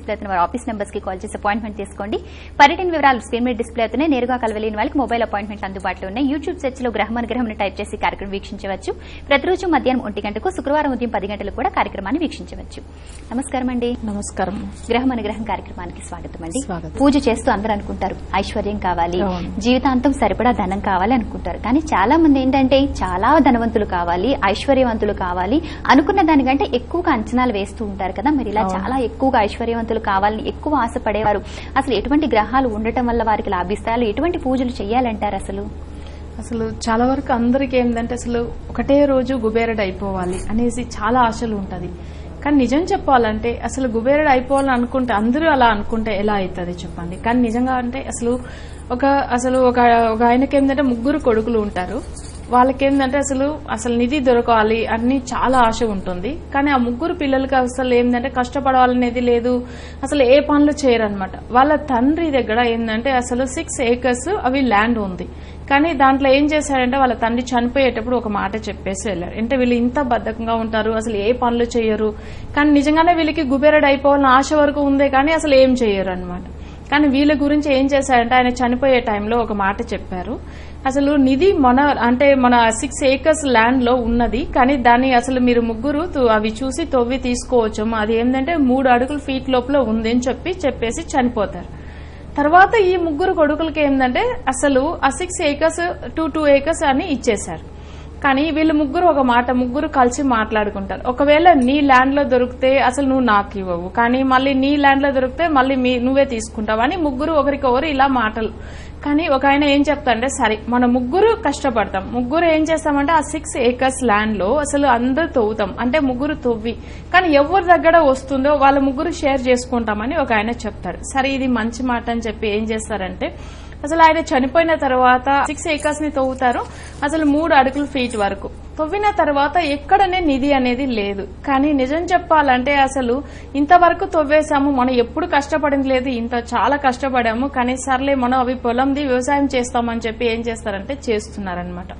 Display అవుతున్న వారి office numbers కి కాల్ చేసి అపాయింట్మెంట్ తీసుకోండి. పర్యటన వివరాలు స్క్రీన్ మీద డిస్ప్లే అవుతున్నాయి. నేరుగా కలవలేని వాళ్ళకి మొబైల్ అపాయింట్మెంట్ అందుబాటులో ఉన్నాయి. యూట్యూబ్ సెర్చ్ లో గ్రహం అనుగ్రహం టైప్ చేసి కార్యక్రమం వీక్షించవచ్చు. ప్రతిరోజు మధ్యాహ్నం 1 గంటకు, శుక్రవారం ఉదయం 10 గంటలకు కూడా కార్యక్రమాన్ని వీక్షించవచ్చు. నమస్కారం అండి. నమస్కారం. గ్రహం అనుగ్రహం కార్యక్రమానికి స్వాగతం అండి. పూజ చేస్తూ అందరూ అనుకుంటారు ఐశ్వర్యం కావాలి, జీవితాంతం సరిపడా ధనం కావాలి అనుకుంటారు. కానీ చాలా మంది ఏంటంటే చాలా ధనవంతులు కావాలి, ఐశ్వర్యవంతులు కావాలి అనుకున్న దానికంటే ఎక్కువగా అంచనాలు వేస్తూ ఉంటారు కదా. మరి ఇలా చాలా ఎక్కువగా ఐశ్వర్యవంతులు కావాలని ఎక్కువ ఆశపడేవారు అసలు ఎటువంటి గ్రహాలు ఉండటం వల్ల వారికి లాభిస్తాయో, ఎటువంటి పూజలు చేయాలంటారు? అసలు చాలా వరకు అందరికి ఏంటంటే అసలు ఒకటే రోజు కుబేరుడు అయిపోవాలి అనేసి చాలా ఆశలు ఉంటది. కానీ నిజం చెప్పాలంటే అసలు కుబేరుడు అయిపోవాలని అనుకుంటే అందరూ అలా అనుకుంటే ఎలా అవుతుంది చెప్పండి. కానీ నిజంగా అంటే అసలు ఒక ఆయనకి ఏంటంటే 3 కొడుకులు ఉంటారు. వాళ్ళకేందంటే అసలు నిధి దొరకాలి అని చాలా ఆశ ఉంటుంది. కానీ ఆ 3 పిల్లలకి అసలు ఏంటంటే కష్టపడాలనేది లేదు, అసలు ఏ పనులు చేయరనమాట. వాళ్ళ తండ్రి దగ్గర ఏంటంటే అసలు 6 acres అవి ల్యాండ్ ఉంది. కానీ దాంట్లో ఏం చేశాడంటే వాళ్ళ తండ్రి చనిపోయేటప్పుడు ఒక మాట చెప్పేసి వెళ్ళాడు. అంటే వీళ్ళు ఇంత బద్ధకంగా ఉంటారు, అసలు ఏ పనులు చేయరు. కానీ నిజంగానే వీళ్ళకి కుబేరుడు అయిపోవాలని ఆశ వరకు ఉందే కానీ అసలు ఏం చేయరు అనమాట. కానీ వీళ్ళ గురించి ఏం చేశారంటే ఆయన చనిపోయే టైంలో ఒక మాట చెప్పారు. అసలు నిధి మన 6 acres ల్యాండ్ లో ఉన్నది, కానీ దాన్ని అసలు మీరు 3 అవి చూసి తవ్వి తీసుకోవచ్చు. అది ఏంటంటే 3 అడుగుల ఫీట్ లోపల ఉంది అని చెప్పేసి చనిపోతారు. తర్వాత ఈ 3 కొడుకులకి ఏంటంటే అసలు ఆ 6 acres 2 acres అని ఇచ్చేశారు. కానీ వీళ్ళు 3 ఒక మాట 3 కలిసి మాట్లాడుకుంటారు. ఒకవేళ నీ ల్యాండ్ లో దొరికితే అసలు నువ్వు నాకు ఇవ్వవు, కానీ మళ్ళీ నీ ల్యాండ్ లో దొరికితే మళ్ళీ నువ్వే తీసుకుంటావు అని 3 ఒకరికొకరు ఇలా మాటలు. కానీ ఒక ఆయన ఏం చెప్తారంటే సరే మన 3 కష్టపడతాం, 3 ఏం చేస్తామంటే ఆ 6 acres ల్యాండ్ లో అసలు అందరు తవ్వుతాం, అంటే 3 తవ్వి కానీ ఎవరి దగ్గర వస్తుందో వాళ్ళ 3 షేర్ చేసుకుంటామని ఒక ఆయన చెప్తారు. సరే ఇది మంచి మాట అని చెప్పి ఏం చేస్తారంటే అసలు ఆయన చనిపోయిన తర్వాత 6 acres ని తవ్వుతారు. అసలు 3 అడుగుల ఫీట్ వరకు తవ్విన తర్వాత ఎక్కడనే నిధి అనేది లేదు. కానీ నిజం చెప్పాలంటే అసలు ఇంతవరకు తవ్వేశాము, మనం ఎప్పుడు కష్టపడింది లేదు, ఇంత చాలా కష్టపడాము. కానీ సర్లే మనం అవి పొలంది వ్యవసాయం చేస్తామని చెప్పి ఏం చేస్తారంటే చేస్తున్నారనమాట.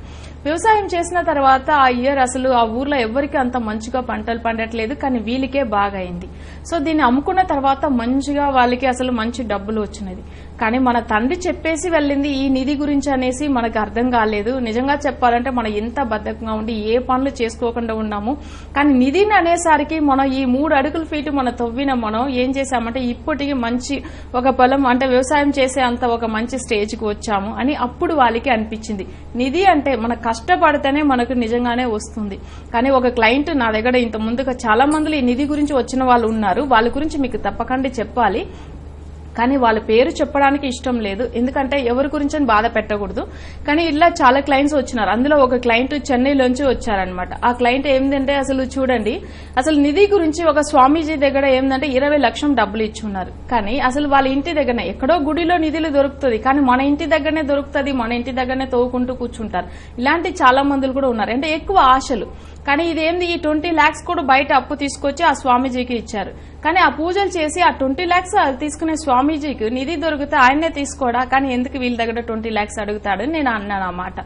వ్యవసాయం చేసిన తర్వాత ఆ ఇయర్ అసలు ఆ ఊర్లో ఎవరికి అంత మంచిగా పంటలు పండట్లేదు, కానీ వీళ్ళకే బాగా అయింది. సో దీన్ని అమ్ముకున్న తర్వాత మంచిగా వాళ్ళకి అసలు మంచి డబ్బులు వచ్చినది. కానీ మన తండ్రి చెప్పేసి వెళ్ళింది ఈ నిధి గురించి అనేసి మనకు అర్థం కాలేదు. నిజంగా చెప్పాలంటే మనం ఎంత బద్ధకంగా ఉండి ఏ పనులు చేసుకోకుండా ఉన్నాము. కానీ నిధిని అనేసరికి మనం ఈ 3 అడుగుల ఫీట్ మనం తవ్విన మనం ఏం చేశామంటే ఇప్పటికి మంచి ఒక పొలం అంటే వ్యవసాయం చేసే అంత ఒక మంచి స్టేజ్ కు వచ్చాము అని అప్పుడు వాళ్ళకి అనిపించింది. నిధి అంటే మన కష్టపడితేనే మనకు నిజంగానే వస్తుంది. కానీ ఒక క్లయింట్ నా దగ్గర ఇంత ముందుగా చాలా మంది ఈ నిధి గురించి వచ్చిన వాళ్ళు ఉన్నారు, వాళ్ళ గురించి మీకు తప్పకుండా చెప్పాలి. కానీ వాళ్ళ పేరు చెప్పడానికి ఇష్టం లేదు, ఎందుకంటే ఎవరి గురించి బాధ పెట్టకూడదు. కానీ ఇలా చాలా క్లయింట్స్ వచ్చినారు. అందులో ఒక క్లయింట్ చెన్నైలోంచి వచ్చారనమాట. ఆ క్లయింట్ ఏంటంటే అసలు చూడండి అసలు నిధి గురించి ఒక స్వామీజీ దగ్గర ఏంటంటే 20 లక్షలు డబ్బులు ఇచ్చున్నారు. కానీ అసలు వాళ్ళ ఇంటి దగ్గరనే ఎక్కడో గుడిలో నిధులు దొరుకుతుంది, కానీ మన ఇంటి దగ్గరనే దొరుకుతుంది, మన ఇంటి దగ్గరనే తవ్వుకుంటూ కూర్చుంటారు. ఇలాంటి చాలా మందులు కూడా ఉన్నారు. అంటే ఎక్కువ ఆశలు. కానీ ఇదేంది ఈ 20 lakhs కూడా బయట అప్పు తీసుకొచ్చి ఆ స్వామీజీకి ఇచ్చారు. కానీ ఆ పూజలు చేసి ఆ 20 lakhs తీసుకునే స్వామీజీకి నిధి దొరికితే ఆయనే తీసుకోడా, కానీ ఎందుకు వీళ్ళ దగ్గర 20 lakhs అడుగుతాడని నేను అన్నాను ఆ మాట.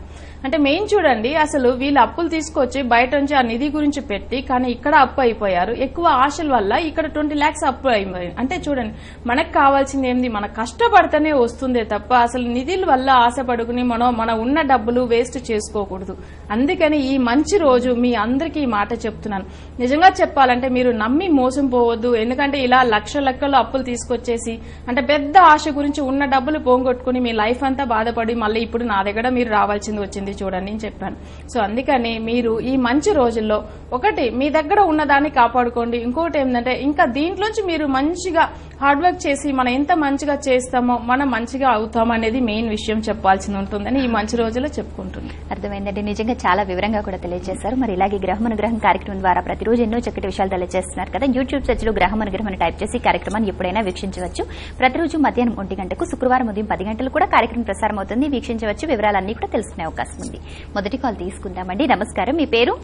అంటే మెయిన్ చూడండి అసలు వీళ్ళు అప్పులు తీసుకొచ్చి బయట నుంచి ఆ నిధి గురించి పెట్టి కానీ ఇక్కడ అప్పు అయిపోయారు. ఎక్కువ ఆశల వల్ల ఇక్కడ 20 lakhs అప్పు అయిపోయింది. అంటే చూడండి మనకు కావాల్సింది ఏంది, మన కష్టపడితేనే వస్తుందే తప్ప అసలు నిధుల వల్ల ఆశపడుకుని మన ఉన్న డబ్బులు వేస్ట్ చేసుకోకూడదు. అందుకని ఈ మంచి రోజు మీ అందరికీ ఈ మాట చెప్తున్నాను. నిజంగా చెప్పాలంటే మీరు నమ్మి మోసం పోవద్దు. ఎందుకంటే ఇలా లక్షలు అప్పులు తీసుకొచ్చేసి అంటే పెద్ద ఆశ గురించి ఉన్న డబ్బులు పోగొట్టుకుని మీ లైఫ్ అంతా బాధపడి మళ్ళీ ఇప్పుడు నా దగ్గర మీరు రావాల్సింది వచ్చింది చూడండి అని చెప్పాను. సో అందుకని మీరు ఈ మంచి రోజుల్లో ఒకటి మీ దగ్గర ఉన్నదాన్ని కాపాడుకోండి. ఇంకోటి ఏంటంటే ఇంకా దీంట్లోంచి మీరు మంచిగా హార్డ్ వర్క్ చేసి మనం ఎంత మంచిగా చేస్తామో మనం మంచిగా అవుతాం అనేది మెయిన్ విషయం చెప్పాల్సి ఉంటుందని ఈ మంచి రోజుల్లో చెప్పుకుంటుంది. అర్థమైందండి. నిజంగా చాలా వివరంగా కూడా తెలియజేశారు. మరి ఇలాగే గ్రహం అనుగ్రహం కార్యక్రమం ద్వారా ప్రతిరోజు ఎన్నో చక్కటి విషయాలు తెలియజేస్తున్నారు కదా. యూట్యూబ్ సెర్చ్ లో గ్రహం అనుగ్రహం అని టైప్ చేసి కార్యక్రమాన్ని ఎప్పుడైనా వీక్షించవచ్చు. ప్రతిరోజు మధ్యాహ్నం 1 గంటకు, శుక్రవారం ఉదయం 10 గంటలు కూడా కార్యక్రమం ప్రసారం అవుతుంది. వీక్షించవచ్చు. వివరాలన్నీ కూడా తెలుసుకునే అవకాశం ఉంది. మొదటి కాల్ తీసుకుందామండి. నమస్కారం, మీ పేరు?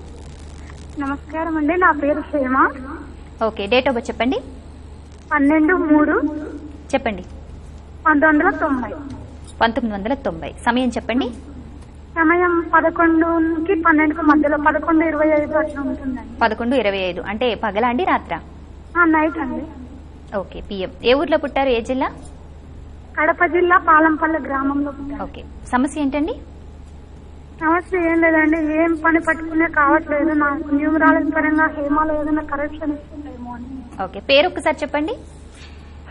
నమస్కారం అండి, నా పేరు క్షేమ. ఓకే, డేట్ ఆఫ్ బర్త్ చెప్పండి. 12/3 చెప్పండి. 1990. 1990. సమయం చెప్పండి. సమయం 11కి 12కి మధ్యలో 11:25 అట్లా ఉంటుందండి. 11:25 అంటే పగలా అండి రాత్రా? నైట్ అండి. Okay PM. ఏ ఊర్లో పుట్టారు, ఏ జిల్లా? కడప జిల్లా పాలంపల్లి గ్రామంలో పుట్టాను. ఓకే, సమస్య ఏంటండి? సమస్య ఏం లేదండి, ఏం పని పట్టుకునే కావట్లేదు. నాకు న్యూమరాలజీ పరంగా హేమాలో ఏదైనా కరెక్షన్ ఇస్తుందేమో అని. ఓకే, పేరు ఒక్కసారి చెప్పండి.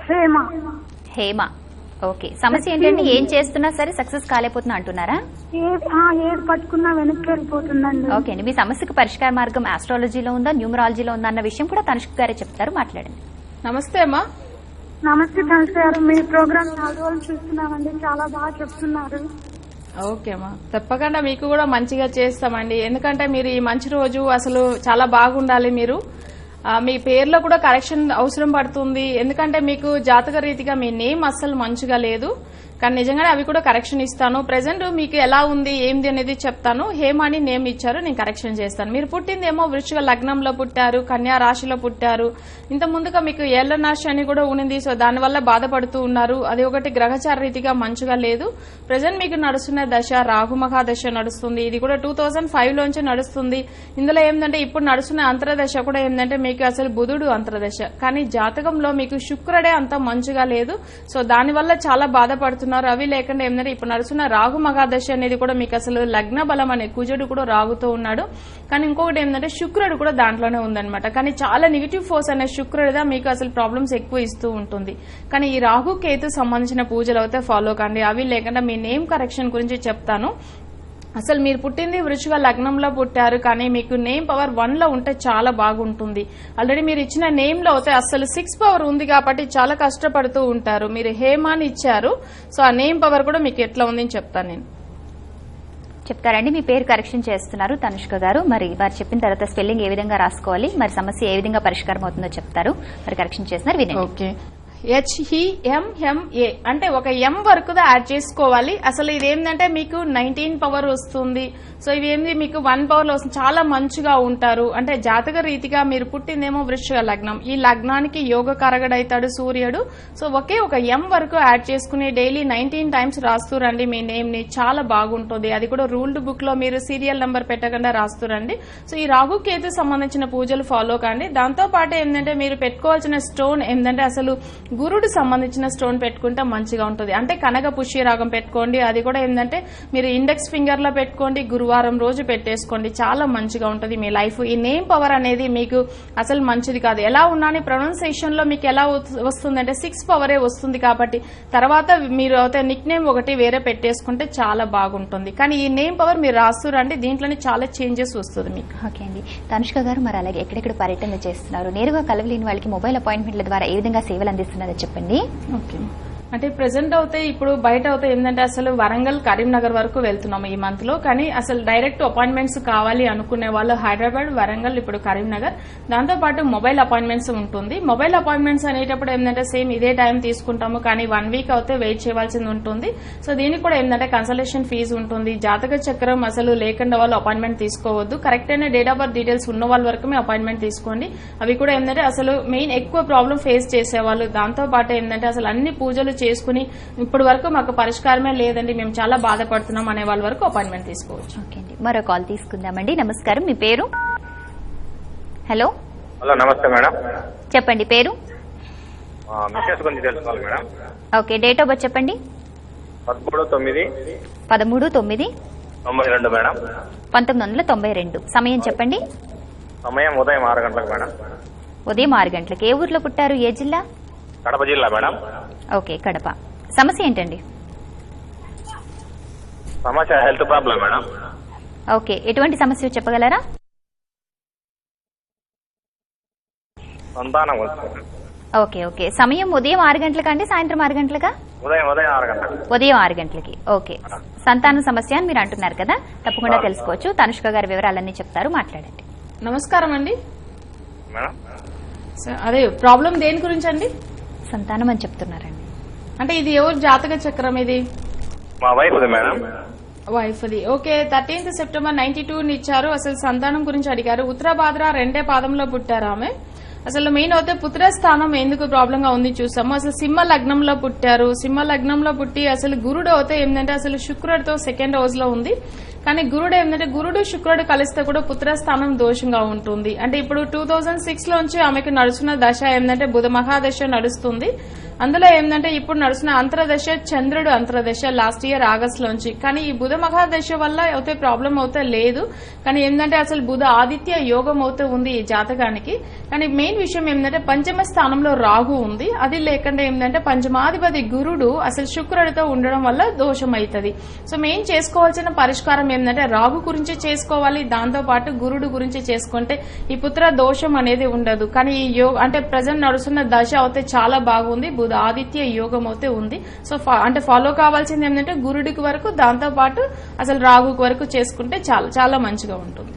హేమ. హేమ. ఓకే, సమస్య ఏంటండి? ఏం చేస్తున్నా సరే సక్సెస్ కాలేకపోతున్నా అంటున్నారా? ఏది పట్టుకున్నా వెనక్కి వెళ్ళిపోతుందండి. ఓకే అండి, మీ సమస్యకు పరిష్కార మార్గం ఆస్ట్రాలజీలో ఉందా, న్యూమరాలజీలో ఉందా అన్న విషయం కూడా తనుష్క గారే చెప్తారు, మాట్లాడండి. నమస్తే అమ్మా. నమస్తే తనుష గారు, మీ ప్రోగ్రామ్ 4 రోజులు చూస్తున్నామండి, చాలా బాగా చెప్తున్నారు. ఓకే అమ్మా, తప్పకుండా మీకు కూడా మంచిగా చేస్తామండి. ఎందుకంటే మీరు ఈ మంచి రోజు అసలు చాలా బాగుండాలి. మీరు మీ పేర్లో కూడా కరెక్షన్ అవసరం పడుతుంది. ఎందుకంటే మీకు జాతక రీతిగా మీ నేమ్ అస్సలు మంచిగా లేదు. కానీ నిజంగానే అవి కూడా కరెక్షన్ ఇస్తాను. ప్రెసెంట్ మీకు ఎలా ఉంది ఏంది అనేది చెప్తాను. హేమ అని నేమ్ ఇచ్చారు, నేను కరెక్షన్ చేస్తాను. మీరు పుట్టిందేమో వృశ్చిక లగ్నంలో పుట్టారు, కన్యా రాశిలో పుట్టారు. ఇంత ముందుగా మీకు ఏళ్ల నాశి అని కూడా ఉన్నింది. సో దానివల్ల బాధపడుతూ ఉన్నారు. అది ఒకటి గ్రహచార రీతిగా మంచిగా లేదు. ప్రెసెంట్ మీకు నడుస్తున్న దశ రాహుమఖా దశ నడుస్తుంది. ఇది కూడా 2005 లోంచి నడుస్తుంది. ఇందులో ఏంటంటే ఇప్పుడు నడుస్తున్న అంతరదశ కూడా ఏంటంటే మీకు అసలు బుధుడు అంతరదశ. కానీ జాతకంలో మీకు శుక్రుడే అంత మంచిగా లేదు. సో దానివల్ల చాలా బాధపడుతున్నారు. అవి లేకుండా ఏంటంటే ఇప్పుడు నడుస్తున్న రాహు మహాదశ అనేది కూడా మీకు అసలు లగ్న బలం అనే కుజుడు కూడా రాగుతూ ఉన్నాడు. కానీ ఇంకొకటి ఏంటంటే శుక్రుడు కూడా దాంట్లోనే ఉందన్నమాట. కానీ చాలా నెగిటివ్ ఫోర్స్ అనే శుక్రుడిదా మీకు అసలు ప్రాబ్లమ్స్ ఎక్కువ ఇస్తూ ఉంటుంది. కానీ ఈ రాహు కేతు సంబంధించిన పూజలు అయితే ఫాలో కండి. అవి లేకుండా మీ నేమ్ కరెక్షన్ గురించి చెప్తాను. అసలు మీరు పుట్టింది వృశ్చిక లగ్నంలో పుట్టారు, కానీ మీకు నేమ్ పవర్ 1 లో ఉంటే చాలా బాగుంటుంది. ఆల్రెడీ మీరు ఇచ్చిన నేమ్ లో అయితే అసలు 6 పవర్ ఉంది కాబట్టి చాలా కష్టపడుతూ ఉంటారు. మీరు హేమాని ఇచ్చారు, సో ఆ నేమ్ పవర్ కూడా మీకు ఎట్లా ఉందని చెప్తాను నేను. చెప్తారండి. మీ పేరు కరెక్షన్ చేస్తున్నారు తనుష్క గారు. మరి వారు చెప్పిన తర్వాత స్పెల్లింగ్ ఏ విధంగా రాసుకోవాలి, మరి సమస్య ఏ విధంగా పరిష్కారం అవుతుందో చెప్తారు. మరి కరెక్షన్ చేస్తున్నారు, వినండి. ఓకే, HEMMA అంటే ఒక ఎం వరకు యాడ్ చేసుకోవాలి. అసలు ఇదేంటంటే మీకు 19 పవర్ వస్తుంది. సో ఇవి ఏంది మీకు 1 పవర్ లో వస్తుంది. చాలా మంచిగా ఉంటారు. అంటే జాతక రీతిగా మీరు పుట్టిందేమో వృశ్చిక లగ్నం, ఈ లగ్నానికి యోగ కారకుడైతాడు సూర్యుడు. సో ఒకే ఒక ఎం వరకు యాడ్ చేసుకుని డైలీ 19 టైమ్స్ రాస్తూ రండి మీ నేమ్ ని, చాలా బాగుంటుంది. అది కూడా రూల్డ్ బుక్ లో మీరు సీరియల్ నెంబర్ పెట్టకుండా రాస్తూ రండి. సో ఈ రాహు కేతు సంబంధించిన పూజలు ఫాలో కండి. దాంతో పాటు ఏంటంటే మీరు పెట్టుకోవాల్సిన స్టోన్ ఏంటంటే అసలు గురుడు సంబంధించిన స్టోన్ పెట్టుకుంటే మంచిగా ఉంటుంది. అంటే కనక పుష్య రాగం పెట్టుకోండి. అది కూడా ఏంటంటే మీరు ఇండెక్స్ ఫింగర్ లో పెట్టుకోండి, గురువారం రోజు పెట్టేసుకోండి, చాలా మంచిగా ఉంటుంది మీ లైఫ్. ఈ నేమ్ పవర్ అనేది మీకు అసలు మంచిది కాదు. ఎలా ఉన్నాని ప్రొనౌన్సియేషన్ లో మీకు ఎలా వస్తుందంటే 6 పవరే వస్తుంది. కాబట్టి తర్వాత మీరు అయితే నిక్ నేమ్ ఒకటి వేరే పెట్టేసుకుంటే చాలా బాగుంటుంది. కానీ ఈ నేమ్ పవర్ మీరు రాస్తురండి, దీంట్లోనే చాలా చేంజెస్ వస్తుంది మీకు. ఓకే అండి, తనుష్క గారు మరి అలాగే ఎక్కడెక్కడ పర్యటన చేస్తున్నారు, నేరుగా కలవలేని వాళ్ళకి మొబైల్ అపాయింట్మెంట్ల ద్వారా ఏ విధంగా సేవలు అందిస్తున్నారో చెప్పండి. ఓకే, అంటే ప్రెసెంట్ అయితే ఇప్పుడు బయట అయితే ఏంటంటే అసలు వరంగల్ కరీంనగర్ వరకు వెళ్తున్నాము ఈ మంత్ లో. కానీ అసలు డైరెక్ట్ అపాయింట్మెంట్స్ కావాలి అనుకునే వాళ్ళు హైదరాబాద్, వరంగల్, ఇప్పుడు కరీంనగర్. దాంతో పాటు మొబైల్ అపాయింట్మెంట్స్ ఉంటుంది. మొబైల్ అపాయింట్మెంట్స్ అనేటప్పుడు ఏంటంటే సేమ్ ఇదే టైం తీసుకుంటాము, కానీ 1 వీక్ అయితే వెయిట్ చేయవలసింది ఉంటుంది. సో దీనికి కూడా ఏంటంటే కన్సల్టేషన్ ఫీజు ఉంటుంది. జాతక చక్రం అసలు లేకుండా వాళ్ళు అపాయింట్మెంట్ తీసుకోవద్దు. కరెక్ట్ అయిన డేట్ ఆఫ్ బర్త్ డీటెయిల్స్ ఉన్న వాళ్ళ వరకు మీ అపాయింట్మెంట్ తీసుకోండి. అవి కూడా ఏంటంటే అసలు మెయిన్ ఎక్కువ ప్రాబ్లం ఫేస్ చేసేవాళ్ళు. దాంతో పాటు ఏంటంటే అసలు అన్ని పూజలు చేసుకుని ఇప్పటి వరకు మాకు పరిష్కారమే లేదండి, మేము చాలా బాధపడుతున్నాం అనే వాళ్ళ వరకు అపాయింట్మెంట్ తీసుకోవచ్చు. ఓకే అండి, మరో కాల్ తీసుకుందామండి. నమస్కారం, మీ పేరు? హలో. హలో, నమస్తే మేడం. చెప్పండి పేరు. మిస్సెస్ గురించి తెలుసుకోవాలి madam. Okay, date of birth చెప్పండి. 13/9/92 మేడం. 1992. సమయం చెప్పండి. సమయం ఉదయం 6 గంటలకు మేడం. ఉదయం 6 గంటలకు. ఏ ఊర్లో పుట్టారు, ఏ జిల్లా? కడప జిల్లా మేడం. ఓకే, కడప. సమస్య ఏంటండి? సమస్య హెల్త్ ప్రాబ్లం మేడం. ఓకే, ఎటువంటి సమస్య చెప్పగలరా? సంతానం వస్తుంది. ఓకే ఓకే, సమయం ఉదయం 6 గంటలకా అండి, సాయంత్రం 6 గంటలకా? ఉదయం 6 గంటలకు. ఉదయం 6 గంటలకి. ఓకే, సంతానం సమస్య అని మీరు అంటున్నారు కదా, తప్పకుండా తెలుసుకోవచ్చు. తనుష్క గారి వివరాలన్నీ చెప్తారు, మాట్లాడండి. నమస్కారం అండి. మేడం అదే ప్రాబ్లం దేని గురించి అండి? సంతానం అని చెప్తున్నారండి. అంటే ఇది ఎవరు జాతక చక్రం? ఇది మా wife madam. Wife the. Okay, 13th September 92 ఇచ్చారు. అసలు సంతానం గురించి అడిగారు. ఉత్తరాభాద్ర 2 పాదంలో పుట్టారు ఆమె. అసలు మెయిన్ అయితే పుత్రస్థానం ఎందుకు ప్రాబ్లం గా ఉంది చూసాము. అసలు సింహ లగ్నంలో పుట్టారు. సింహ లగ్నంలో పుట్టి అసలు గురుడు అయితే ఏంటంటే అసలు శుక్రుడితో 2nd హౌస్ లో ఉంది. కానీ గురుడు ఏంటంటే గురుడు శుక్రుడు కలిస్తే కూడా పుత్రస్థానం దోషంగా ఉంటుంది. అంటే ఇప్పుడు 2006 లోంచి ఆమెకు నడుస్తున్న దశ ఏంటంటే బుధ మహాదశ నడుస్తుంది. అందులో ఏంటంటే ఇప్పుడు నడుస్తున్న అంతరదశ చంద్రుడు అంతరదశ లాస్ట్ ఇయర్ ఆగస్ట్ లోంచి. కానీ ఈ బుధ మహాదశ వల్ల అయితే ప్రాబ్లం అయితే లేదు. కానీ ఏంటంటే అసలు బుధ ఆదిత్య యోగం అవుతే ఉంది ఈ జాతకానికి. కానీ మెయిన్ విషయం ఏంటంటే పంచమ స్థానంలో రాహు ఉంది. అది లేకుండా ఏంటంటే పంచమాధిపతి గురుడు అసలు శుక్రుడితో ఉండడం వల్ల దోషం అవుతుంది. సో మెయిన్ చేసుకోవాల్సిన పరిష్కారం ఏంటంటే రాహు గురించి చేసుకోవాలి, దాంతో పాటు గురుడు గురించి చేసుకుంటే ఈ పుత్ర దోషం అనేది ఉండదు. కానీ ఈ అంటే ప్రజెంట్ నడుస్తున్న దశ అయితే చాలా బాగుంది, బుధ ఆదిత్య యోగం అయితే ఉంది. సో అంటే ఫాలో కావాల్సింది ఏంటంటే గురుడికి వరకు, దాంతో పాటు అసలు రాహుకి వరకు చేసుకుంటే చాలా చాలా మంచిగా ఉంటుంది.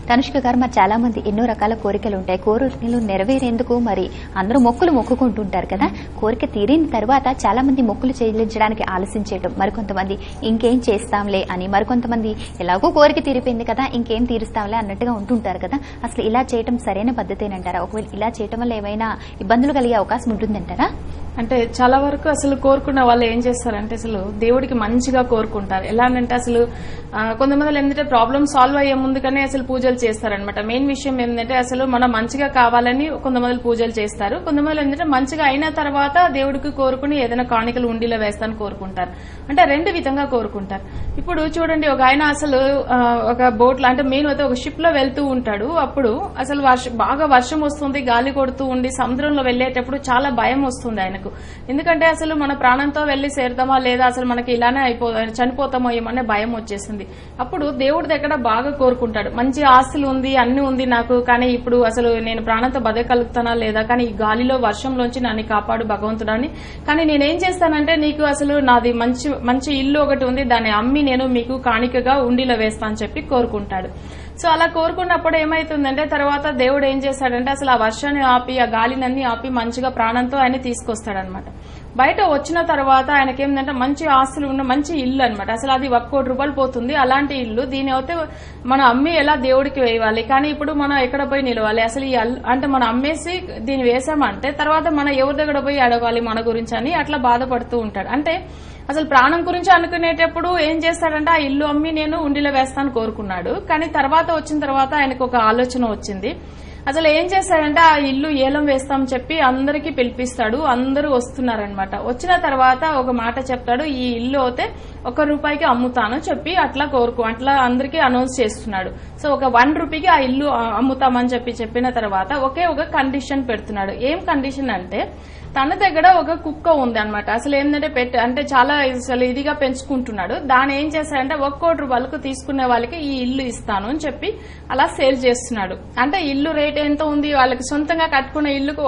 తనుష్క గారు, మరి చాలా మంది ఎన్నో రకాల కోరికలు ఉంటాయి. కోరికలు నెరవేరేందుకు మరి అందరూ మొక్కులు మొక్కుకుంటుంటారు కదా. కోరిక తీరిన తర్వాత చాలా మంది మొక్కులు చెల్లించడానికి ఆలస్యం చేయడం, మరికొంతమంది ఇంకేం చేస్తాంలే అని, మరికొంతమంది ఎలాగో కోరిక తీరిపోయింది కదా ఇంకేం తీరుస్తాంలే అన్నట్టుగా ఉంటుంటారు కదా. అసలు ఇలా చేయడం సరైన పద్ధతేనంటారా? ఒకవేళ ఇలా చేయడం వల్ల ఏమైనా ఇబ్బందులు కలిగే అవకాశం ఉంటుందంటారా? అంటే చాలా వరకు అసలు కోరుకున్న వాళ్ళు ఏం చేస్తారంటే అసలు దేవుడికి మంచిగా కోరుకుంటారు. ఎలా అంటే అసలు కొంతమంది ఏంటంటే ప్రాబ్లమ్ సాల్వ్ అయ్యే ముందుగానే అసలు పూజలు చేస్తారనమాట. మెయిన్ విషయం ఏంటంటే అసలు మనం మంచిగా కావాలని కొంతమంది పూజలు చేస్తారు. కొంతమంది ఏంటంటే మంచిగా అయిన తర్వాత దేవుడికి కోరుకుని ఏదైనా కాணிకలు ఉండిలో వేస్తాను కోరుకుంటారు. అంటే రెండు విధంగా కోరుకుంటారు. ఇప్పుడు చూడండి, ఒక ఆయన అసలు ఒక బోట్లో అంటే మెయిన్ అయితే ఒక షిప్ లో వెళ్తూ ఉంటాడు. అప్పుడు అసలు బాగా వర్షం వస్తుంది, గాలి కొడుతూ ఉండి సముద్రంలో వెళ్లేటప్పుడు చాలా భయం వస్తుంది ఆయనకు. ఎందుకంటే అసలు మన ప్రాణంతో వెళ్లి చేరుతామా లేదా, అసలు మనకి ఇలానే చనిపోతామో ఏమన్నా భయం వచ్చేసింది. అప్పుడు దేవుడి దగ్గర బాగా కోరుకుంటాడు, మంచి ఆస్తులు ఉంది అన్ని ఉంది నాకు, కానీ ఇప్పుడు అసలు నేను ప్రాణంతో బతకగలుగుతానా లేదా, కానీ ఈ గాలిలో వర్షంలోంచి నన్ను కాపాడు భగవంతుడాన్ని. కానీ నేనేం చేస్తానంటే నీకు అసలు నాది మంచి ఇల్లు ఒకటి ఉంది, దాన్ని అమ్మి నేను మీకు కాணிకగా ఉండిలో వేస్తా అని చెప్పి కోరుకుంటాడు. సో అలా కోరుకున్నప్పుడు ఏమైతుందంటే తర్వాత దేవుడు ఏం చేస్తాడంటే అసలు ఆ వర్షాన్ని ఆపి ఆ గాలినన్నీ ఆపి మంచిగా ప్రాణంతో ఆయన తీసుకొస్తాడనమాట. బయట వచ్చిన తర్వాత ఆయనకేంటంటే మంచి ఆస్తులు ఉన్న మంచి ఇల్లు అనమాట. అసలు అది 1 కోటి రూపాయలు పోతుంది అలాంటి ఇల్లు. దీని అయితే మనం అమ్మి ఎలా దేవుడికి వేయాలి, కానీ ఇప్పుడు మనం ఎక్కడ పోయి నిలవాలి, అసలు ఈ అంటే మనం అమ్మేసి దీన్ని వేసామంటే తర్వాత మనం ఎవరి దగ్గర పోయి అడగాలి మన గురించి అని అట్లా బాధపడుతూ ఉంటాడు. అంటే అసలు ప్రాణం గురించి అనుకునేటప్పుడు ఏం చేస్తాడంటే ఆ ఇల్లు అమ్మి నేను ఉండిలో వేస్తాను కోరుకున్నాడు. కానీ తర్వాత వచ్చిన తర్వాత ఆయనకు ఒక ఆలోచన వచ్చింది. అసలు ఏం చేస్తాడంటే ఆ ఇల్లు ఏలం వేస్తామని చెప్పి అందరికీ పిలిపిస్తాడు. అందరూ వస్తున్నారనమాట. వచ్చిన తర్వాత ఒక మాట చెప్తాడు, ఈ ఇల్లు అయితే ₹1 అమ్ముతాను చెప్పి అట్లా అందరికీ అనౌన్స్ చేస్తున్నాడు. సో ఒక ₹1 ఆ ఇల్లు అమ్ముతామని చెప్పిన తర్వాత ఒక కండిషన్ పెడుతున్నాడు. ఏం కండిషన్ అంటే తన దగ్గర ఒక కుక్క ఉంది అనమాట. అసలు ఏంటంటే అంటే చాలా అసలు ఇదిగా పెంచుకుంటున్నాడు. దాన్ని ఏం చేస్తాడంటే ₹1 కోటి తీసుకునే వాళ్ళకి ఈ ఇల్లు ఇస్తాను అని చెప్పి అలా సేల్ చేస్తున్నాడు. అంటే ఇల్లు రేట్ ఎంత ఉంది, వాళ్ళకి సొంతంగా కట్టుకున్న ఇల్లుకు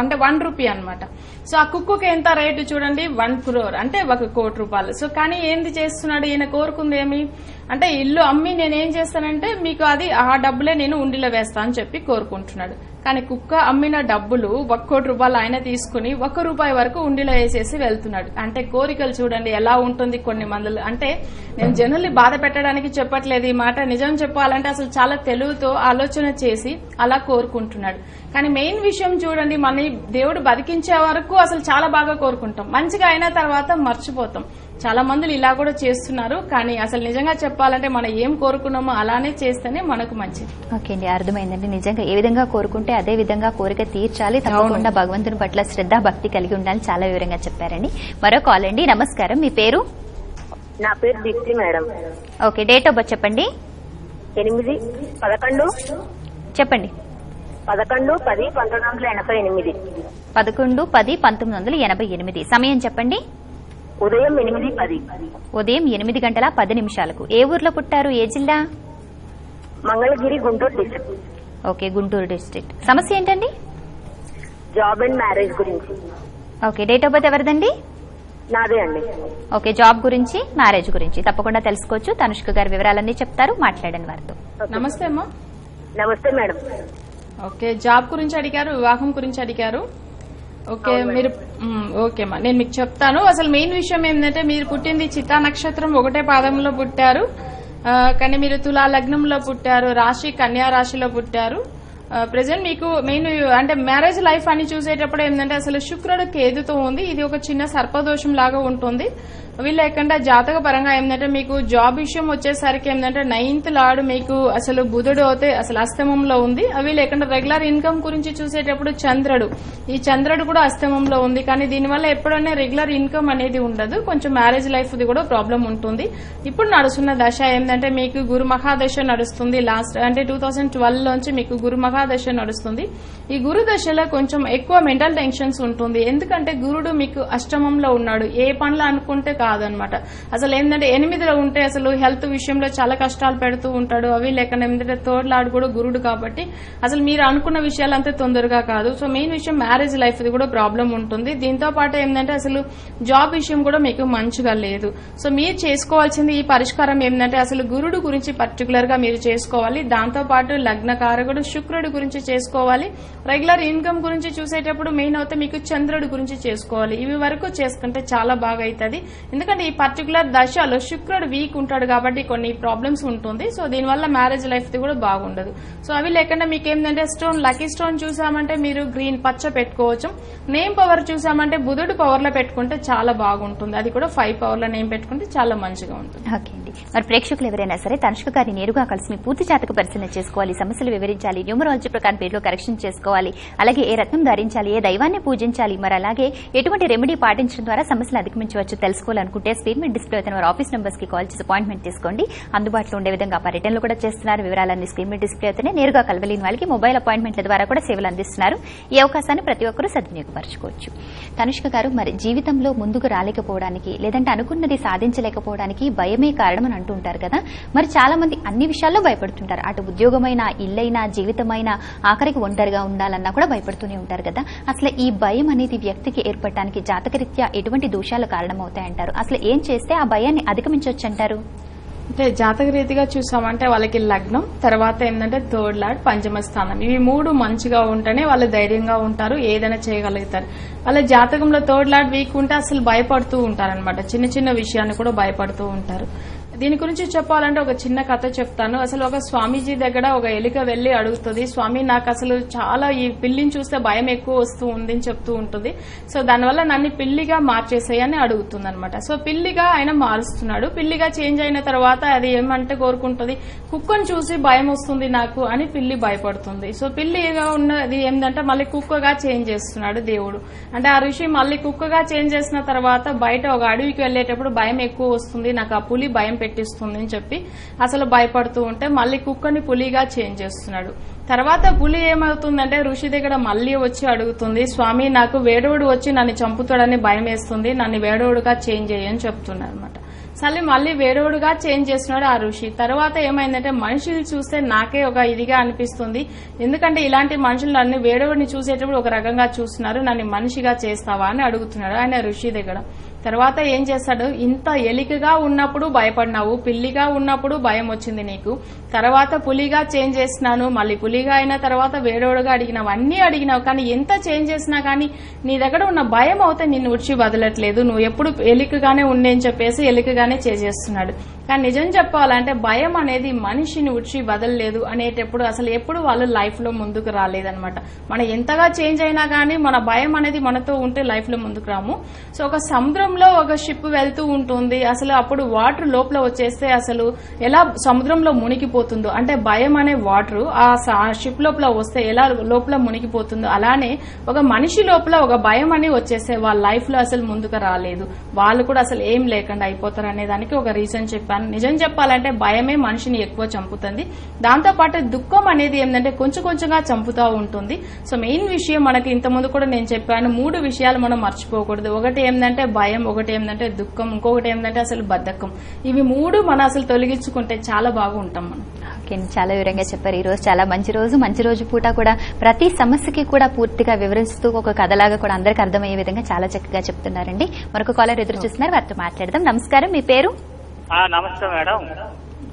అంటే ₹1 అనమాట. సో ఆ కుక్కకి ఎంత రేటు చూడండి, 1 crore అంటే ₹1 కోటి. సో కానీ ఏంది చేస్తున్నాడు ఈయన, కోరుకుంది ఏమి అంటే ఇల్లు అమ్మి నేనేం చేస్తానంటే మీకు అది ఆ డబ్బులే నేను ఉండిలో వేస్తా అని చెప్పి కోరుకుంటున్నాడు. కానీ కుక్క అమ్మిన డబ్బులు ₹1 కోటి ఆయన తీసుకుని ₹1 వరకు ఉండిలో వేసేసి వెళ్తున్నాడు. అంటే కోరికలు చూడండి ఎలా ఉంటుంది కొన్ని మందులు. అంటే నేను జనుల్ని బాధ పెట్టడానికి చెప్పట్లేదు ఈ మాట, నిజం చెప్పాలంటే అసలు చాలా తెలివితో ఆలోచన చేసి అలా కోరుకుంటున్నాడు. కానీ మెయిన్ విషయం చూడండి, మన దేవుడు బతికించే వరకు అసలు చాలా బాగా కోరుకుంటాం, మంచిగా అయిన తర్వాత మర్చిపోతాం. చాలా మంది ఇలా కూడా చేస్తున్నారు. కానీ అసలు నిజంగా చెప్పాలంటే మనం ఏం కోరుకున్నామో అలానే చేస్తేనే మనకు మంచిది. ఓకే అండి, అర్థమైందండి. నిజంగా ఏ విధంగా కోరుకుంటే అదే విధంగా కోరిక తీర్చాలి, తప్పకుండా భగవంతుని పట్ల శ్రద్ధ భక్తి కలిగి ఉండాలి. చాలా వివరంగా చెప్పారండి. మరో కాల్ అండి. నమస్కారం, మీ పేరు? నా పేరు Deepti madam. Okay, date of birth చెప్పండి. 8/11 చెప్పండి. 11/10/1988. 11/10/1988. సమయం చెప్పండి. ఉదయం 8:10. ఉదయం 8:10 ఏ ఊర్లో పుట్టారు, ఏ జిల్లా? Mangalagiri, Guntur district. Okay, Guntur district. సమస్య ఏంటండి? జాబ్ అండ్ మ్యారేజ్ గురించి. ఓకే, డేట్ ఆఫ్ బర్త్ ఎవరిదండి? నాదే అండి. ఓకే, జాబ్ గురించి మ్యారేజ్ గురించి తప్పకుండా తెలుసుకోవచ్చు. తనుష్క గారి వివరాలన్నీ చెప్తారు, మాట్లాడండి వారితో. నమస్తే అమ్మా. నమస్తే మేడం. ఓకే, జాబ్ గురించి అడిగారు, వివాహం గురించి అడిగారు. ఓకే మీరు ఓకే అమ్మా, నేను మీకు చెప్తాను. అసలు మెయిన్ విషయం ఏంటంటే మీరు పుట్టింది చిత్తా నక్షత్రం 1వ పాదంలో పుట్టారు. కానీ మీరు తులా లగ్నంలో పుట్టారు, రాశి కన్యా రాశిలో పుట్టారు. ప్రెసెంట్ మీకు మెయిన్ అంటే మ్యారేజ్ లైఫ్ అని చూసేటప్పుడు ఏంటంటే అసలు శుక్రుడు కేతుతో ఉంది. ఇది ఒక చిన్న సర్పదోషం లాగా ఉంటుంది. అవి లేకుండా జాతక పరంగా ఏంటంటే మీకు జాబ్ విషయం వచ్చేసరికి ఏంటంటే 9th లార్డ్ మీకు అసలు బుధుడు అయితే అసలు అస్తమంలో ఉంది. అవి లేకుండా రెగ్యులర్ ఇన్కమ్ గురించి చూసేటప్పుడు చంద్రుడు, ఈ చంద్రుడు కూడా అస్తమంలో ఉంది. కానీ దీనివల్ల ఎప్పుడైనా రెగ్యులర్ ఇన్కమ్ అనేది ఉండదు. కొంచెం మ్యారేజ్ లైఫ్ ది కూడా ప్రాబ్లం ఉంటుంది. ఇప్పుడు నడుస్తున్న దశ ఏంటంటే మీకు గురు మహాదశ నడుస్తుంది. లాస్ట్ అంటే 2012 లోంచి మీకు గురు మహాదశ నడుస్తుంది. ఈ గురు దశలో కొంచెం ఎక్కువ మెంటల్ టెన్షన్స్ ఉంటుంది. ఎందుకంటే గురుడు మీకు అష్టమంలో ఉన్నాడు. ఏ పనులు అనుకుంటే కాదనమాట. అసలు ఏంటంటే 8లో ఉంటే అసలు హెల్త్ విషయంలో చాలా కష్టాలు పెడుతూ ఉంటాడు. అవి లేకుండా ఏంటంటే 3rd లార్డ్ కూడా గురుడు కాబట్టి అసలు మీరు అనుకున్న విషయాలు అంతే తొందరగా కాదు. సో మెయిన్ విషయం మ్యారేజ్ లైఫ్ ది కూడా ప్రాబ్లం ఉంటుంది. దీంతో పాటు ఏంటంటే అసలు జాబ్ విషయం కూడా మీకు మంచిగా లేదు. సో మీరు చేసుకోవాల్సింది ఈ పరిష్కారం ఏంటంటే అసలు గురుడు గురించి పర్టికులర్ గా మీరు చేసుకోవాలి. దాంతో పాటు లగ్నకారకుడు శుక్రుడు గురించి చేసుకోవాలి. రెగ్యులర్ ఇన్కమ్ గురించి చూసేటప్పుడు మెయిన్ అయితే మీకు చంద్రుడు గురించి చేసుకోవాలి. ఇవి వరకు చేసుకుంటే చాలా బాగా అవుతుంది. ఎందుకంటే ఈ పర్టికులర్ దశలో శుక్రుడు వీక్ ఉంటాడు కాబట్టి కొన్ని ప్రాబ్లమ్స్ ఉంటుంది. సో దీనివల్ల మ్యారేజ్ లైఫ్ ది కూడా బాగుండదు. సో అవి లేకుండా మీకు ఏంటంటే స్టోన్, లక్కీ స్టోన్ చూసామంటే మీరు గ్రీన్ పచ్చ పెట్టుకోవచ్చు. నేమ్ పవర్ చూసామంటే బుధుడు పవర్ లో పెట్టుకుంటే చాలా బాగుంటుంది. అది కూడా 5 పవర్ లో నేమ్ పెట్టుకుంటే చాలా మంచిగా ఉంటుంది. ఓకే అండి. మరి ప్రేక్షకులు ఎవరైనా సరే తనుష్క గారిని నేరుగా కలిసి మీ పూర్తి జాతక పరిశీలన చేసుకోవాలి, సమస్యలు వివరించాలి, న్యూమరాలజీ ప్రకారం పేరులో కరెక్షన్ చేసుకోవాలి, అలాగే ఏ రత్నం ధరించాలి, ఏ దైవాన్ని పూజించాలి, మరి అలాగే ఎటువంటి రెమెడీ పాటించడం ద్వారా సమస్యలు అధిగమించవచ్చు తెలుసుకోవాలనుకుంటే స్క్రీన్ మీద డిస్ప్లే అవుతున్న వారి ఆఫీస్ నెంబర్స్ కి కాల్ చేసి అపాయింట్మెంట్ తీసుకోండి. అందుబాటులో ఉండే విధంగా పర్యటనలు కూడా చేస్తున్నారు. వివరాలన్నీ స్క్రీన్ మీద డిస్ప్లే అవుతున్నాయి. నేరుగా కలవలేని వాళ్ళకి మొబైల్ అపాయింట్మెంట్ల ద్వారా కూడా సేవలు అందిస్తున్నారు. ఈ అవకాశాన్ని ప్రతి ఒక్కరూ సద్వినియోగపరచుకోవచ్చు. తనుష్క గారు, మరి జీవితంలో ముందుకు రాలేకపోవడానికి లేదంటే అనుకున్నది సాధించలేకపోవడానికి భయమే కారణం అని అంటూ ఉంటారు కదా. మరి చాలా మంది అన్ని విషయాల్లో భయపడుతుంటారు. అటు ఉద్యోగమైనా, ఇల్లైనా, జీవితమైనా, ఆఖరికి ఒంటరిగా ఉండాలన్నా కూడా భయపడుతూనే ఉంటారు కదా. అసలు ఈ భయం అనేది వ్యక్తికి ఏర్పడటానికి జాతకరీత్యా ఎటువంటి దోషాలు కారణమవుతాయంటారు? అసలు ఏం చేస్తే ఆ భయాన్ని అధిగమించవచ్చు అంటారు? అంటే జాతక రీతిగా చూసామంటే వాళ్ళకి లగ్నం, తర్వాత ఏంటంటే 3rd లార్డ్, పంచమ స్థానం, ఇవి 3 మంచిగా ఉంటేనే వాళ్ళు ధైర్యంగా ఉంటారు, ఏదైనా చేయగలుగుతారు. వాళ్ళ జాతకంలో 3rd లార్డ్ వీక్ ఉంటే అసలు భయపడుతూ ఉంటారనమాట. చిన్న చిన్న విషయాన్ని కూడా భయపడుతూ ఉంటారు. దీని గురించి చెప్పాలంటే ఒక చిన్న కథ చెప్తాను. అసలు ఒక స్వామీజీ దగ్గర ఒక ఎలుక వెళ్లి అడుగుతుంది, స్వామి నాకు అసలు చాలా ఈ పిల్లిని చూస్తే భయం ఎక్కువ వస్తూ ఉంది అని చెప్తూ ఉంటుంది. సో దానివల్ల నన్ను పిల్లిగా మార్చేసేయని అడుగుతుంది అనమాట. సో పిల్లిగా ఆయన మారుస్తున్నాడు. పిల్లిగా చేంజ్ అయిన తర్వాత అది ఏమంటే కోరుకుంటుంది, కుక్కను చూసి భయం వస్తుంది నాకు అని పిల్లి భయపడుతుంది. సో పిల్లిగా ఉన్నది ఏంటంటే మళ్ళీ కుక్కగా చేంజ్ చేస్తున్నాడు దేవుడు. అంటే ఆ ఋషి మళ్ళీ కుక్కగా చేంజ్ చేసిన తర్వాత బయట ఒక అడవికి వెళ్లేటప్పుడు భయం ఎక్కువ వస్తుంది, నాకు ఆ పులి భయం పెట్టిస్తుంది అని చెప్పి అసలు భయపడుతూ ఉంటే మళ్ళీ కుక్కని పులిగా చేంజ్ చేస్తున్నాడు. తర్వాత పులి ఏమవుతుందంటే ఋషి దగ్గర మళ్ళీ వచ్చి అడుగుతుంది, స్వామి నాకు వేడవుడు వచ్చి నన్ను చంపుతాడని భయం వేస్తుంది, నన్ను వేడవుడుగా చేంజ్ చేయని చెప్తున్నాడు అనమాట. సరే మళ్ళీ వేడవుడుగా చేంజ్ చేస్తున్నాడు ఆ ఋషి. తర్వాత ఏమైందంటే మనుషులు చూస్తే నాకే ఒక ఇదిగా అనిపిస్తుంది, ఎందుకంటే ఇలాంటి మనుషులు నన్ను వేడవుడిని చూసేటప్పుడు ఒక రకంగా చూస్తున్నారు, నన్ను మనిషిగా చేస్తావా అని అడుగుతున్నాడు ఆయన ఋషి దగ్గర. తర్వాత ఏం చేస్తాడు, ఇంత ఎలికగా ఉన్నప్పుడు భయపడినావు, పిల్లిగా ఉన్నప్పుడు భయం వచ్చింది నీకు, తర్వాత పులిగా చేంజ్ చేసినాను, మళ్ళీ పులిగా అయిన తర్వాత వేడోడుగా అడిగినావు, అన్ని అడిగినావు, కానీ ఎంత చేంజ్ చేసినా కానీ నీ దగ్గర ఉన్న భయం అయితే నిన్ను ఉడిచి వదలట్లేదు, నువ్వు ఎప్పుడు ఎలికగానే ఉండేని చెప్పేసి ఎలికగానే చేసేస్తున్నాడు. కానీ నిజం చెప్పాలంటే భయం అనేది మనిషిని ఉడిచి వదలలేదు అనేటప్పుడు అసలు ఎప్పుడు వాళ్ళు లైఫ్ లో ముందుకు రాలేదనమాట. మనం ఎంతగా చేంజ్ అయినా కానీ మన భయం అనేది మనతో ఉంటే లైఫ్ లో ముందుకు రాము. సో ఒక సముద్రంలో ఒక షిప్ వెళ్తూ ఉంటుంది, అసలు అప్పుడు వాటర్ లోపల వచ్చేస్తే అసలు ఎలా సముద్రంలో మునిగిపోతుందో, అంటే భయం అనే వాటర్ ఆ షిప్ లోపల వస్తే ఎలా లోపల మునిగిపోతుందో అలానే ఒక మనిషి లోపల ఒక భయం అని వచ్చేస్తే వాళ్ళ లైఫ్ లో అసలు ముందుకు రాలేదు, వాళ్ళు కూడా అసలు ఏం లేకుండా అయిపోతారు అనే దానికి ఒక రీజన్ చెప్పాను. నిజం చెప్పాలంటే భయమే మనిషిని ఎక్కువ చంపుతుంది. దాంతో పాటు దుఃఖం అనేది ఏంటంటే కొంచెం కొంచెంగా చంపుతా ఉంటుంది. సో మెయిన్ విషయం మనకి ఇంతకుముందు కూడా నేను చెప్పాను, 3 విషయాలు మనం మర్చిపోకూడదు. ఒకటి ఏంటంటే భయం, ఒకటి ఏంటంటే దుఃఖం, ఇంకొకటి ఏంటంటే అసలు బద్ధకం. ఇవి 3 మనం అసలు తొలగించుకుంటే చాలా బాగా ఉంటాం మనం. చాలా వివరంగా చెప్పారు. ఈ రోజు చాలా మంచి రోజు. మంచి రోజు పూట కూడా ప్రతి సమస్యకి కూడా పూర్తిగా వివరిస్తూ ఒక కథలాగా కూడా అందరికి అర్థమయ్యే విధంగా చాలా చక్కగా చెప్తున్నారండి. మరొక కాలర్ ఎదురు చూస్తున్నారు, వారితో మాట్లాడదాం. నమస్కారం, మీ పేరు? నమస్తే మేడం.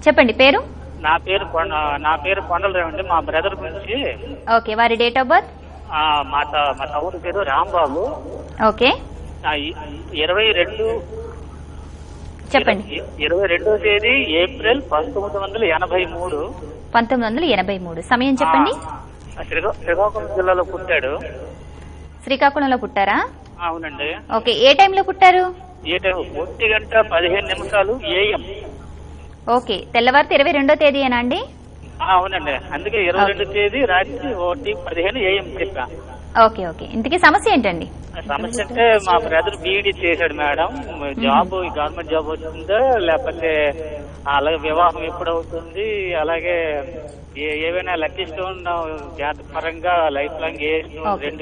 చెప్పండి పేరు. నా పేరు కొండలరావు అండి, మా బ్రదర్ గురించి. ఓకే, వారి డేట్ ఆఫ్ బర్త్? మా తమ్ముడి పేరు రాంబాబు. ఓకే, 22 చెప్పండి. 22వ తేదీ ఏప్రిల్ 1983. 1983. సమయం చెప్పండి. శ్రీకాకుళం జిల్లాలో పుట్టాడు. శ్రీకాకుళంలో పుట్టారా? అవునండి. ఓకే, ఏ టైంలో పుట్టారు? ఏ టైం 1:15 AM. ఓకే, తెల్లవారితే 22వ తేదీయేనా అండి? అవునండి, అందుకే 22 తేదీ రాత్రి 1:15 AM చెప్పా. ఓకే ఓకే, ఇంతకీ సమస్య ఏంటండి? సమస్య అంటే మా బ్రదర్ బీఈడీ చేశాడు మేడం. జాబ్ గవర్నమెంట్ జాబ్ వచ్చిందా లేకపోతే అలాగే వివాహం ఎప్పుడు అవుతుంది, అలాగే ఏవైనా లక్కీ స్టోన్ జాతక పరంగా లైఫ్ లాంగ్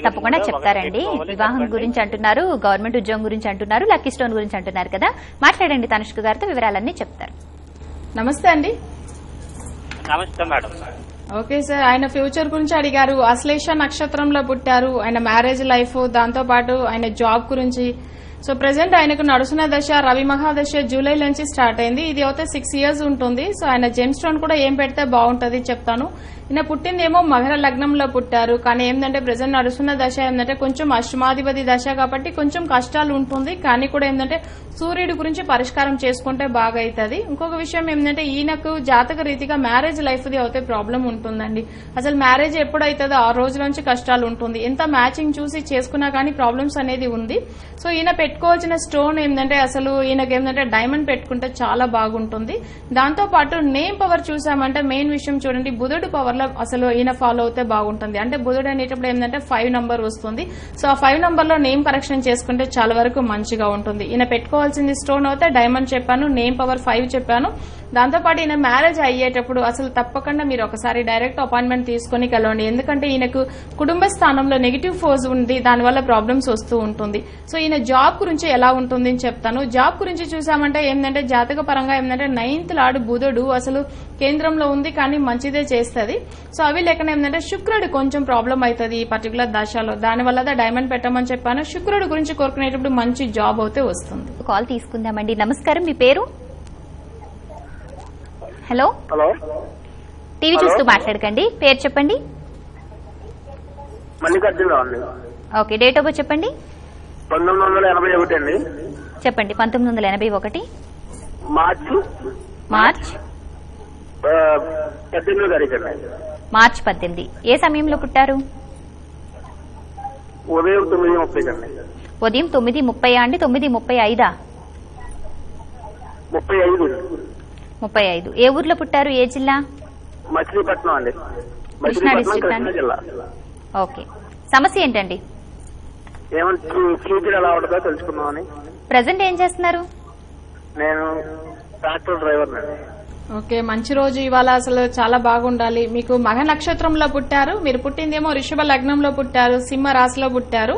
తప్పకుండా చెప్తారండి. వివాహం గురించి అంటున్నారు, గవర్నమెంట్ ఉద్యోగం గురించి అంటున్నారు, లక్కీ స్టోన్ గురించి అంటున్నారు కదా, మాట్లాడండి తనుష్క గారితో, వివరాలన్నీ చెప్తారు. నమస్తే అండి. నమస్తే మేడం. ఓకే సార్, ఆయన ఫ్యూచర్ గురించి అడిగారు. అశ్లేష నక్షత్రంలో పుట్టారు. ఆయన మ్యారేజ్ లైఫ్, దాంతో పాటు ఆయన జాబ్ గురించి. సో ప్రెసెంట్ ఆయనకు నడుస్తున్న దశ రవి మహాదశ జూలై నుంచి స్టార్ట్ అయింది. ఇది అయితే 6 years ఉంటుంది. సో ఆయన జెమ్ స్టోన్ కూడా ఏం పెడితే బాగుంటుంది చెప్తాను. ఈయన పుట్టిందేమో మకర లగ్నంలో పుట్టారు. కానీ ఏంటంటే ప్రెసెంట్ నడుస్తున్న దశ ఏంటంటే కొంచెం అష్టమాధిపతి దశ కాబట్టి కొంచెం కష్టాలు ఉంటుంది. కానీ కూడా ఏంటంటే సూర్యుడి గురించి పరిష్కారం చేసుకుంటే బాగా అవుతుంది. ఇంకొక విషయం ఏంటంటే ఈయనకు జాతక రీతిగా మ్యారేజ్ లైఫ్ ది అయితే ప్రాబ్లం ఉంటుందండి. అసలు మ్యారేజ్ ఎప్పుడైతుందో ఆ రోజు నుంచి కష్టాలు ఉంటుంది. ఎంత మ్యాచింగ్ చూసి చేసుకున్నా కానీ ప్రాబ్లమ్స్ అనేది ఉంది. సో ఈయన పెట్టుకోవాల్సిన స్టోన్ ఏంటంటే అసలు ఈయనకి ఏంటంటే డైమండ్ పెట్టుకుంటే చాలా బాగుంటుంది. దాంతో పాటు నేమ్ పవర్ చూసామంటే మెయిన్ విషయం చూడండి, బుధుడు పవర్ లో అసలు ఈయన ఫాలో అవుతే బాగుంటుంది. అంటే బుధుడు అనేటప్పుడు ఏంటంటే 5 నంబర్ వస్తుంది. సో ఆ 5 నంబర్ లో నేమ్ కరెక్షన్ చేసుకుంటే చాలా వరకు మంచిగా ఉంటుంది. ఈయన పెట్టుకోవాల్సింది స్టోన్ అయితే డైమండ్ చెప్పాను, నేమ్ పవర్ 5 చెప్పాను. దాంతో పాటు ఈయన మ్యారేజ్ అయ్యేటప్పుడు అసలు తప్పకుండా మీరు ఒకసారి డైరెక్ట్ అపాయింట్మెంట్ తీసుకుని కలవండి. ఎందుకంటే ఈయనకు కుటుంబ స్థానంలో నెగిటివ్ ఫోర్స్ ఉంది, దానివల్ల ప్రాబ్లమ్స్ వస్తూ ఉంటుంది. సో ఈయన జాబ్ గురించి ఎలా ఉంటుంది అని చెప్తాను. జాబ్ గురించి చూసామంటే ఏంటంటే జాతక పరంగా ఏంటంటే 9th లార్డ్ బుధుడు అసలు కేంద్రంలో ఉంది, కానీ మంచిదే చేస్తుంది. సో అవి లేకనే ఏంటంటే శుక్రుడు కొంచెం ప్రాబ్లం అవుతుంది ఈ పర్టికులర్ దశలో, దానివల్ల డైమండ్ పెట్టమని చెప్పాను. శుక్రుడు గురించి కోరుకునేటప్పుడు మంచి జాబ్ అయితే వస్తుంది. కాల్ తీసుకుందామండి. నమస్కారం, మీ పేరు? హలో హలో, టీవీ చూస్తూ మాట్లాడకండి, పేరు చెప్పండి. మల్లికార్జునరావు అండి. ఓకే, డేట్ ఆఫ్ బర్త్ చెప్పండి. 1981 అండి. చెప్పండి. 1981 మార్చ్ 18వ తారీఖు అండి. మార్చి 18. ఏ సమయంలో పుట్టారు? ఉదయం 9:30 అండి. ఉదయం 9:30 అండి? 9:35? 35. ఏ ఊర్లో పుట్టారు? ఏ జిల్లా? మచిలీపట్నం అండి. కృష్ణా డిస్ట్రిక్ట్ అండి. జిల్లా. ఓకే, సమస్య ఏంటండి? ఏమంటే ఫ్యూచర్ ఎలా ఉంటుందో తెలుసుకుందామని. ప్రజెంట్ ఏం చేస్తున్నారు? నేను ట్రాక్టర్ డ్రైవర్ అండి. ఓకే, మంచి రోజు ఇవాళ, అసలు చాలా బాగుండాలి. మీకు మగ నక్షత్రంలో పుట్టారు. మీరు పుట్టిందేమో వృషభ లగ్నంలో పుట్టారు, సింహ రాశిలో పుట్టారు.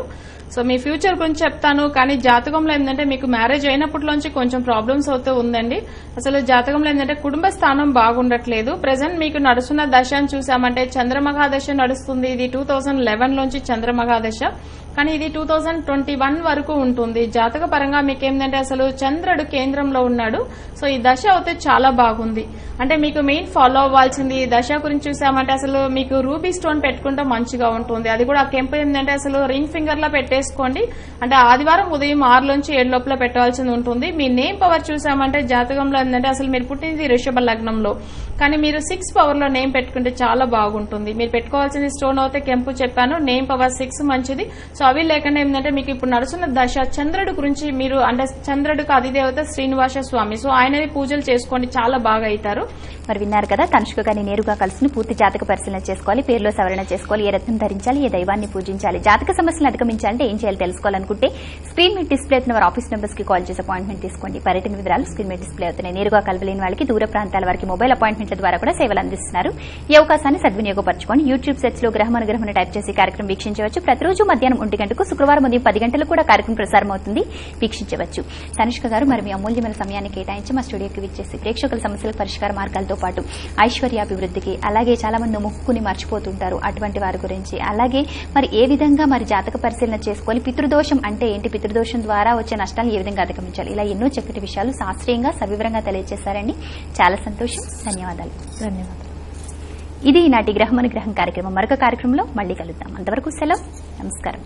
సో మీ ఫ్యూచర్ గురించి చెప్తాను. కానీ జాతకంలో ఏంటంటే మీకు మ్యారేజ్ అయినప్పటిలోంచి కొంచెం ప్రాబ్లమ్స్ అవుతూ ఉందండి. అసలు జాతకంలో ఏంటంటే కుటుంబ స్థానం బాగుండట్లేదు. ప్రెసెంట్ మీకు నడుస్తున్న దశ అని చూసామంటే చంద్రమహాదశ నడుస్తుంది. ఇది 2011 నుంచి చంద్రమహాదశ, కానీ ఇది 2021 వరకు ఉంటుంది. జాతక పరంగా మీకు ఏంటంటే అసలు చంద్రుడు కేంద్రంలో ఉన్నాడు. సో ఈ దశ అయితే చాలా బాగుంది. అంటే మీకు మెయిన్ ఫాలో అవ్వాల్సింది ఈ దశ గురించి చూసామంటే అసలు మీకు రూబీ స్టోన్ పెట్టుకుంటే మంచిగా ఉంటుంది. అది కూడా ఆ కెంపు ఏంటంటే అసలు రింగ్ ఫింగర్ లో పెట్టేసుకోండి. అంటే ఆదివారం ఉదయం 6 నుంచి 7 లోపల పెట్టాల్సి ఉంటుంది. మీ నేమ్ పవర్ చూసామంటే జాతకంలో ఏంటంటే అసలు మీరు పుట్టింది వృషభ లగ్నంలో, కానీ మీరు 6 పవర్ లో నేమ్ పెట్టుకుంటే చాలా బాగుంటుంది. మీరు పెట్టుకోవాల్సింది స్టోన్ అయితే కెంపు చెప్పాను, నేమ్ పవర్ 6 మంచిది. సో అవి లేకుండా ఏంటంటే మీకు ఇప్పుడు నడుస్తున్న దశ చంద్రుడు గురించి మీరు అంటే చంద్రుడికి అధిదేవత శ్రీనివాస స్వామి, సో ఆయనని పూజలు చేసుకోండి, చాలా బాగా అవుతారు. మరి విన్నారు కదా, తనుష్క గారిని నేరుగా కలిసి పూర్తి జాతక పరిశీలన చేసుకోవాలి, పేరులో సవరణ చేసుకోవాలి, ఏ రత్నం ధరించాలి, ఏ దైవాన్ని పూజించాలి, జాతక సమస్యలను అధిగమించాలంటే ఏం చేయాలి తెలుసుకోవాలనుకుంటే స్క్రీన్ మీద డిస్ప్లే అవుతున్న వారి ఆఫీస్ నెంబర్స్ కి కాల్ చేసి అపాయింట్మెంట్ తీసుకోండి. పర్యటన వివరాలు స్క్రీన్ మీద డిస్ప్లే అవుతున్నాయి. నేరుగా కలవలేని వాళ్ళకి దూర ప్రాంతాల వారికి మొబైల్ అపాయింట్మెంట్ల ద్వారా కూడా సేవలు అందిస్తున్నారు. ఈ అవకాశాన్ని సద్వినియోగపరచుకోండి. యూట్యూబ్ సెర్చ్ లో గ్రహం అనుగ్రహం టైప్ చేసి కార్యక్రమం వీక్షించవచ్చు. ప్రతిరోజు మధ్యాహ్నం 1 గంటకు, శుక్రవారం ఉదయం 10 గంటలకు కూడా కార్యక్రమం ప్రసారం అవుతుంది, వీక్షించవచ్చు. తనుష్క గారు మరి మీ అమూల్యమైన సమయాన్ని కేటాయించి మా స్టూడియోకి విచ్చేసి ప్రేక్షకుల సమస్యల పరిష్కార మార్గాలతో పాటు ఐశ్వర్యాభివృద్ధికి, అలాగే చాలా మంది మొక్కుని మర్చిపోతుంటారు అటువంటి వారి గురించి, అలాగే మరి ఏ విధంగా మరి జాతక పరిశీలన చేసుకోవాలి, పితృదోషం అంటే ఏంటి, పితృదోషం ద్వారా వచ్చే నష్టాలు ఏ విధంగా అధిగమించాలి, ఇలా ఎన్నో చక్కటి విషయాలు శాస్త్రీయంగా సవివరంగా తెలియజేశారండి. చాలా సంతోషం, ధన్యవాదాలు. ఇది ఈనాటి గ్రహం అనుగ్రహం కార్యక్రమం. మరొక కార్యక్రమంలో మళ్లీ కలుద్దాం. అంతవరకు సెలవు, నమస్కారం.